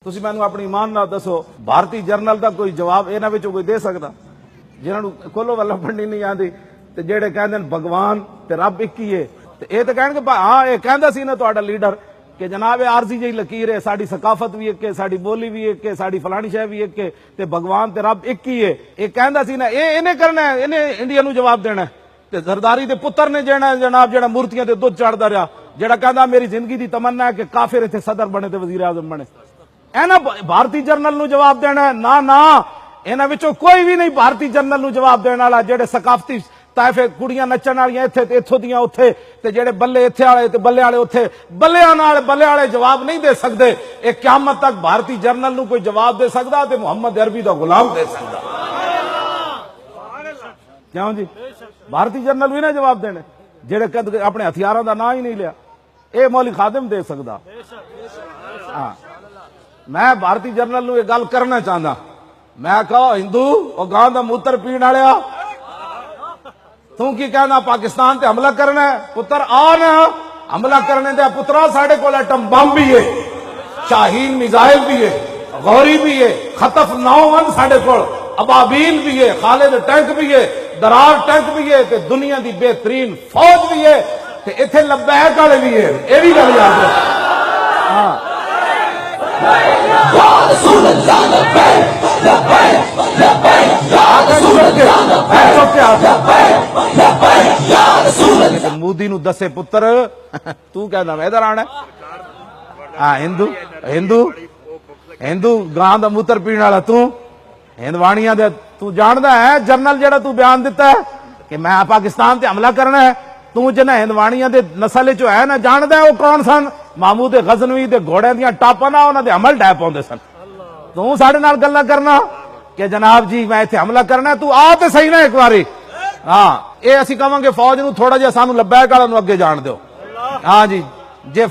ਤੁਸੀਂ ਮੈਨੂੰ ਆਪਣੀ ਇਮਾਨ ਨਾਲ ਦੱਸੋ ਭਾਰਤੀ ਜਰਨਲ ਦਾ ਕੋਈ ਜਵਾਬ ਇਹਨਾਂ ਵਿੱਚੋਂ ਕੋਈ ਦੇ ਸਕਦਾ ਜਿਨ੍ਹਾਂ ਨੂੰ ਕੋਲੋਂ ਵੱਲੋਂ ਪੜ੍ਹਨੀ ਨਹੀਂ ਆਉਂਦੀ ਤੇ ਜਿਹੜੇ ਕਹਿੰਦੇ ਨੇ ਭਗਵਾਨ ਤੇ ਰੱਬ ਇੱਕ ਹੀ ਹੈ ਤੇ ਇਹ ਤਾਂ ਕਹਿਣਗੇ ਹਾਂ ਇਹ ਕਹਿੰਦਾ ਸੀ ਨਾ ਤੁਹਾਡਾ ਲੀਡਰ कि जनाब आरजी जी लकीर है साड़ी सकाफत भी एक है साड़ी बोली भी एक है साड़ी फलानी शह भी एक है ते भगवान ते रब एक ही है ये कहंदा सी ना ये इन्हें करना है इन्हें इंडिया नूं जवाब देना ते जरदारी दे पुत्र ने जेना जनाब जेड़ा मूर्तियां ते दुध चढ़दा रहा जेड़ा कहंदा मेरी जिंदगी दी तमन्ना है कि काफिर इत्थे सदर बने ते वजीर आजम बने एना भारतीय जर्नल नूं जवाब देना ना ना इन्हां विचों कोई भी नहीं भारतीय जर्नल नूं जवाब देने वाला जेड़े सकाफती ताइफे कुड़ियां नचण वालियां इत्थे ते इत्थों दियां उत्थे ते जेड़े बल्ले इत्थे वाले ते बल्ले वाले उत्थे बल्लियां नाल बल्ले वाले जवाब नहीं दे सकदे ये क़यामत तक भारतीय जर्नल नूं कोई जवाब दे सकदा ते मुहम्मद अरबी दा गुलाम दे सकदा क्यों जी भारतीय जर्नल भी ना जवाब देने जेड़े कद अपने हथियारों का नाम ही नहीं लिया ये मौली खादिम दे सकदा हां मैं भारतीय जर्नल नूं ये गल करना चाहता मैं कहो हिंदू और गांव दा मूत्र पीण वालिया तू की कहना पाकिस्तान ते हमला करना है पुत्र आ ना हमला करने दे पुत्रा साढ़े कोल एटम बम भी है शाहीन मिसाइल भी है गौरी भी है खतफ 9 साढ़े कोल अबाबील भी है खालिद टैंक भी है दरार टैंक भी है ते दुनिया की बेहतरीन फौज भी है ते इत्थे लब्बैक वाले भी है ये भी गल याद रख हां मोदी नू दसे पुत्र तू कहना मैं इधर आना हाँ हिंदू हिंदू हिंदू गां दा मूत्र पीण वाला तू हिंदवाणियां दे तू जानदा है जर्नल जेड़ा तू बयान दिता है कि मैं पाकिस्तान ते हमला करना है तू जिन्हें हिंदवाणियां दे नस्ल चो है ना जानदा है वो कौन सन महमूद गजनवी दे घोड़े दियां टापां ना उन्हां दे अमल डै पाउंदे सन तू साडे नाल गल्लां करना कि जनाब जी मैं इत्थे हमला करना है तू आ ते सही ना एक बारी हाँ ये असीं कहांगे फौज नूं थोड़ा जिहा सानूं लब्बैक वाला नूं अगे जाण दिओ हाँ जी जे